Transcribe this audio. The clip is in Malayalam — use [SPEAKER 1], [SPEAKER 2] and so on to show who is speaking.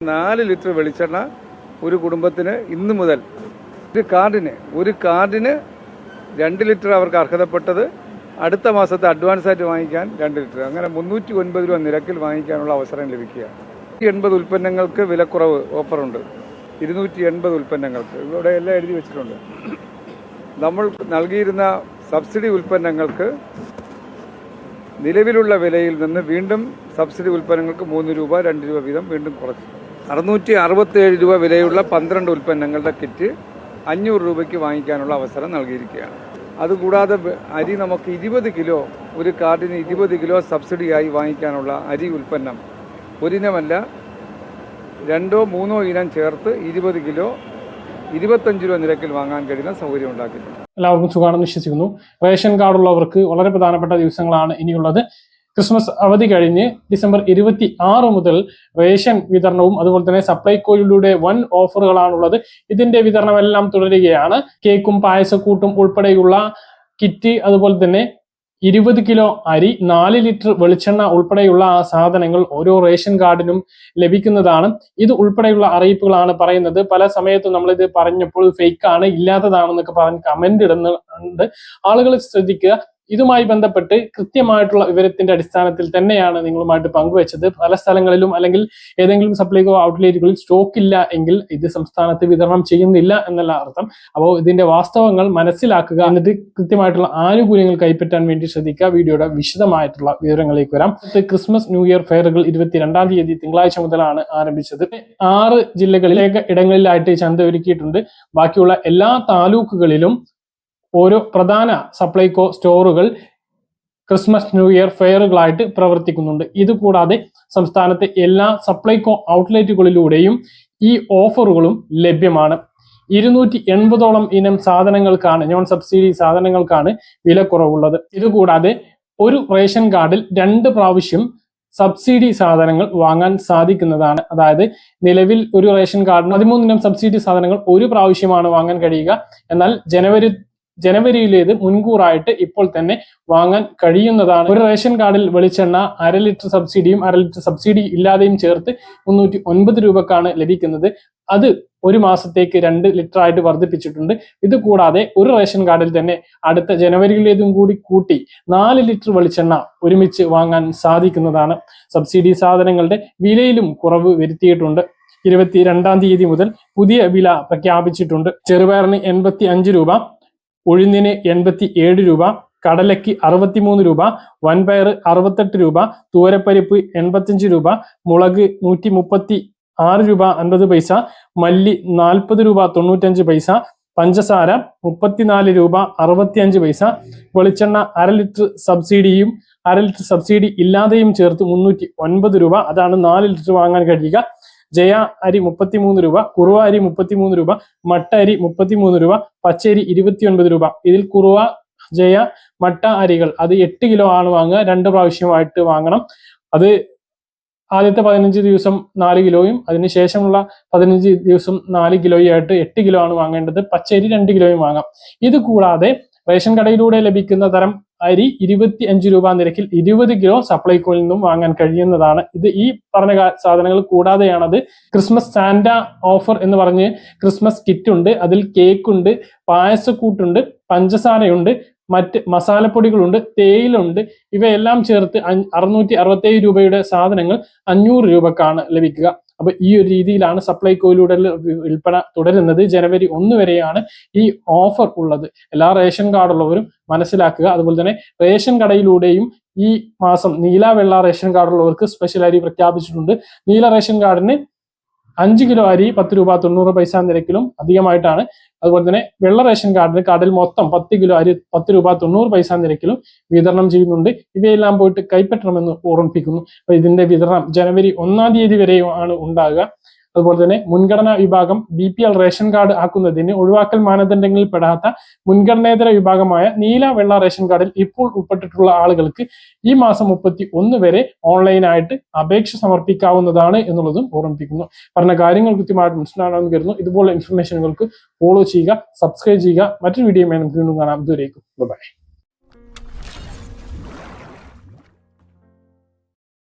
[SPEAKER 1] 4 ലിറ്റർ വെളിച്ചെണ്ണ ഒരു കുടുംബത്തിന് ഇന്നു മുതൽ ഒരു കാർഡിന് 2 ലിറ്റർ അവർക്ക് അർഹതപ്പെട്ടത് അടുത്ത മാസത്തെ അഡ്വാൻസ് ആയിട്ട് വാങ്ങിക്കാൻ 2 ലിറ്റർ, അങ്ങനെ 309 രൂപ നിരക്കിൽ വാങ്ങിക്കാനുള്ള അവസരം ലഭിക്കുക. 280 ഉൽപ്പന്നങ്ങൾക്ക് വിലക്കുറവ് ഓഫറുണ്ട്. 280 ഉൽപ്പന്നങ്ങൾക്ക് ഇവിടെ എല്ലാം എഴുതി വെച്ചിട്ടുണ്ട്. നമ്മൾ നൽകിയിരുന്ന സബ്സിഡി ഉൽപ്പന്നങ്ങൾക്ക് നിലവിലുള്ള വിലയിൽ നിന്ന് വീണ്ടും സബ്സിഡി ഉൽപ്പന്നങ്ങൾക്ക് 3 രൂപ 2 രൂപ വീതം വീണ്ടും കുറച്ചു. 667 രൂപ വിലയുള്ള 12 ഉൽപ്പന്നങ്ങളുടെ കിറ്റ് 500 രൂപയ്ക്ക് വാങ്ങിക്കാനുള്ള അവസരം നൽകിയിരിക്കുകയാണ്. അതുകൂടാതെ അരി നമുക്ക് 20 കിലോ, ഒരു കാർഡിന് 20 കിലോ സബ്സിഡിയായി വാങ്ങിക്കാനുള്ള അരി ഉൽപ്പന്നം ഒരിനമല്ല 2 or 3 ഇനം ചേർത്ത് 20 കിലോ 25 രൂപ നിരക്കിൽ വാങ്ങാൻ കഴിയുന്ന സൗകര്യം ഉണ്ടാക്കിയിട്ടുണ്ട്.
[SPEAKER 2] എല്ലാവർക്കും സുഖമാണെന്ന് വിശ്വസിക്കുന്നു. റേഷൻ കാർഡുള്ളവർക്ക് വളരെ പ്രധാനപ്പെട്ട ദിവസങ്ങളാണ് ഇനിയുള്ളത്. ക്രിസ്മസ് അവധി കഴിഞ്ഞ് ഡിസംബർ 26 മുതൽ റേഷൻ വിതരണവും അതുപോലെ തന്നെ സപ്ലൈകോയിലൂടെ വൻ ഓഫറുകളാണുള്ളത്. ഇതിന്റെ വിതരണമെല്ലാം തുടരുകയാണ്. കേക്കും പായസക്കൂട്ടും ഉൾപ്പെടെയുള്ള കിറ്റ്, അതുപോലെ തന്നെ 20 കിലോ അരി, 4 ലിറ്റർ വെളിച്ചെണ്ണ ഉൾപ്പെടെയുള്ള സാധനങ്ങൾ ഓരോ റേഷൻ കാർഡിനും ലഭിക്കുന്നതാണ്. ഇത് ഉൾപ്പെടെയുള്ള അറിയിപ്പുകളാണ് പറയുന്നത്. പല സമയത്തും നമ്മളിത് പറഞ്ഞപ്പോൾ ഫേക്കാണ്, ഇല്ലാത്തതാണെന്നൊക്കെ പറഞ്ഞ് കമന്റ് ഇടുന്നുണ്ട്. ആളുകൾ ശ്രദ്ധിക്കുക. ഇതുമായി ബന്ധപ്പെട്ട് കൃത്യമായിട്ടുള്ള വിവരത്തിന്റെ അടിസ്ഥാനത്തിൽ തന്നെയാണ് നിങ്ങളുമായിട്ട് പങ്കുവെച്ചത്. പല സ്ഥലങ്ങളിലും അല്ലെങ്കിൽ ഏതെങ്കിലും സപ്ലൈകോ ഔട്ട്ലെറ്റുകളിൽ സ്റ്റോക്ക് ഇല്ല എങ്കിൽ ഇത് സംസ്ഥാനത്ത് വിതരണം ചെയ്യുന്നില്ല എന്നല്ല അർത്ഥം. അപ്പോൾ ഇതിന്റെ വാസ്തവങ്ങൾ മനസ്സിലാക്കുക, എന്നിട്ട് കൃത്യമായിട്ടുള്ള ആനുകൂല്യങ്ങൾ കൈപ്പറ്റാൻ വേണ്ടി ശ്രദ്ധിക്കുക. വീഡിയോയുടെ വിശദമായിട്ടുള്ള വിവരങ്ങളിലേക്ക് വരാം. ക്രിസ്മസ് ന്യൂ ഇയർ ഫെയറുകൾ 22-ാം തീയതി തിങ്കളാഴ്ച മുതലാണ് ആരംഭിച്ചത്. 6 ജില്ലകളിലേക്ക് ഇടങ്ങളിലായിട്ട് ചന്ത ഒരുക്കിയിട്ടുണ്ട്. ബാക്കിയുള്ള എല്ലാ താലൂക്കുകളിലും ഓരോ പ്രധാന സപ്ലൈകോ സ്റ്റോറുകൾ ക്രിസ്മസ് ന്യൂ ഇയർ ഫെയറുകളായിട്ട് പ്രവർത്തിക്കുന്നുണ്ട്. ഇതുകൂടാതെ സംസ്ഥാനത്തെ എല്ലാ സപ്ലൈകോ ഔട്ട്ലെറ്റുകളിലൂടെയും ഈ ഓഫറുകളും ലഭ്യമാണ്. 280ഓളം ഇനം സാധനങ്ങൾക്കാണ്, നോൺ സബ്സിഡി സാധനങ്ങൾക്കാണ് വിലക്കുറവുള്ളത്. ഇതുകൂടാതെ ഒരു റേഷൻ കാർഡിൽ 2 പ്രാവശ്യം സബ്സിഡി സാധനങ്ങൾ വാങ്ങാൻ സാധിക്കുന്നതാണ്. അതായത് നിലവിൽ ഒരു റേഷൻ കാർഡിന് 13 ഇനം സബ്സിഡി സാധനങ്ങൾ ഒരു പ്രാവശ്യമാണ് വാങ്ങാൻ കഴിയുക. എന്നാൽ ജനുവരിയിലേത് മുൻകൂറായിട്ട് ഇപ്പോൾ തന്നെ വാങ്ങാൻ കഴിയുന്നതാണ്. ഒരു റേഷൻ കാർഡിൽ വെളിച്ചെണ്ണ 1/2 ലിറ്റർ സബ്സിഡിയും 1/2 ലിറ്റർ സബ്സിഡി ഇല്ലാതെയും ചേർത്ത് 309 രൂപക്കാണ് ലഭിക്കുന്നത്. അത് ഒരു മാസത്തേക്ക് 2 ലിറ്റർ ആയിട്ട് വർദ്ധിപ്പിച്ചിട്ടുണ്ട്. ഇത് കൂടാതെ ഒരു റേഷൻ കാർഡിൽ തന്നെ അടുത്ത ജനുവരിയിലേതും കൂടി കൂട്ടി 4 ലിറ്റർ വെളിച്ചെണ്ണ ഒരുമിച്ച് വാങ്ങാൻ സാധിക്കുന്നതാണ്. സബ്സിഡി സാധനങ്ങളുടെ വിലയിലും കുറവ് വരുത്തിയിട്ടുണ്ട്. 22-ാം തീയതി മുതൽ പുതിയ വില പ്രഖ്യാപിച്ചിട്ടുണ്ട്. ചെറുപയറിന് 85 രൂപ, ഉഴുന്നിന് 87 രൂപ, കടലയ്ക്ക് 63 രൂപ, വൻപയർ 68 രൂപ, തൂരപ്പരിപ്പ് 85 രൂപ, മുളക് 136 രൂപ 50 പൈസ, മല്ലി 40 രൂപ 95 പൈസ, പഞ്ചസാര 34 രൂപ 65 പൈസ, വെളിച്ചെണ്ണ 1/2 ലിറ്റർ സബ്സിഡിയും 1/2 ലിറ്റർ സബ്സിഡി ഇല്ലാതെയും ചേർത്ത് 309 രൂപ. അതാണ് 4 ലിറ്റർ വാങ്ങാൻ കഴിയുക. ജയ അരി 33 രൂപ, കുറുവ അരി 33 രൂപ, മട്ട അരി 33 രൂപ, പച്ചരി 29 രൂപ. ഇതിൽ കുറുവ, ജയ, മട്ട അരികൾ അത് 8 കിലോ ആണ് വാങ്ങുക. 2 പ്രാവശ്യമായിട്ട് വാങ്ങണം. അത് ആദ്യത്തെ 15 ദിവസം 4 കിലോയും അതിനുശേഷമുള്ള 15 ദിവസം 4 കിലോയായിട്ട് 8 കിലോ ആണ് വാങ്ങേണ്ടത്. പച്ചരി 2 കിലോയും വാങ്ങാം. ഇത് കൂടാതെ റേഷൻ കടയിലൂടെ ലഭിക്കുന്ന തരം അരി 25 രൂപ നിരക്കിൽ 20 കിലോ സപ്ലൈകോയിൽ നിന്നും വാങ്ങാൻ കഴിയുന്നതാണ്. ഇത് ഈ പറഞ്ഞ സാധനങ്ങൾ കൂടാതെയാണത്. ക്രിസ്മസ് സാന്റ ഓഫർ എന്ന് പറഞ്ഞ് ക്രിസ്മസ് കിറ്റ് ഉണ്ട്. അതിൽ കേക്ക് ഉണ്ട്, പായസക്കൂട്ടുണ്ട്, പഞ്ചസാരയുണ്ട്, മറ്റ് മസാലപ്പൊടികളുണ്ട്, തേയിലുണ്ട്. ഇവയെല്ലാം ചേർത്ത് 667 രൂപയുടെ സാധനങ്ങൾ 500 രൂപക്കാണ് ലഭിക്കുക. അപ്പൊ ഈ ഒരു രീതിയിലാണ് സപ്ലൈകോയിലൂടെ വിൽപ്പന തുടരുന്നത്. ജനുവരി 1 വരെയാണ് ഈ ഓഫർ ഉള്ളത്. എല്ലാ റേഷൻ കാർഡുള്ളവരും മനസ്സിലാക്കുക. അതുപോലെ തന്നെ റേഷൻ കടയിലൂടെയും ഈ മാസം നീല വെള്ള റേഷൻ കാർഡുള്ളവർക്ക് സ്പെഷ്യൽ അരി പ്രഖ്യാപിച്ചിട്ടുണ്ട്. നീല റേഷൻ കാർഡിന് 5 കിലോ അരി 10 രൂപ 90 പൈസ നിരക്കിലും അധികമായിട്ടാണ്. അതുപോലെ തന്നെ വെള്ള റേഷൻ കാർഡിൽ മൊത്തം 10 കിലോ അരി 10 രൂപ 90 പൈസ നിരക്കിലും വിതരണം ചെയ്യുന്നുണ്ട്. ഇവയെല്ലാം പോയിട്ട് കൈപ്പറ്റണമെന്ന് ഓർമ്മിപ്പിക്കുന്നു. അപ്പൊ ഇതിന്റെ വിതരണം ജനുവരി 1-ാം തീയതി വരെയാണ് ഉണ്ടാകുക. അതുപോലെ തന്നെ മുൻഗണനാ വിഭാഗം BPL റേഷൻ കാർഡ് ആക്കുന്നതിന് ഒഴിവാക്കൽ മാനദണ്ഡങ്ങളിൽ പെടാത്ത മുൻഗണനേതര വിഭാഗമായ നീല വെള്ള റേഷൻ കാർഡിൽ ഇപ്പോൾ ഉൾപ്പെട്ടിട്ടുള്ള ആളുകൾക്ക് ഈ മാസം 31 വരെ ഓൺലൈനായിട്ട് അപേക്ഷ സമർപ്പിക്കാവുന്നതാണ് എന്നുള്ളതും ഓർമ്മിപ്പിക്കുന്നു. പറഞ്ഞ കാര്യങ്ങൾ കൃത്യമായിട്ട് മനസ്സിലാണെന്ന് കരുതുന്നു. ഇതുപോലെ ഇൻഫർമേഷനുകൾക്ക് ഫോളോ ചെയ്യുക, സബ്സ്ക്രൈബ് ചെയ്യുക. മറ്റൊരു വീഡിയോ നമുക്ക് വീണ്ടും കാണാം. ഇതുവരേക്കും ബൈ.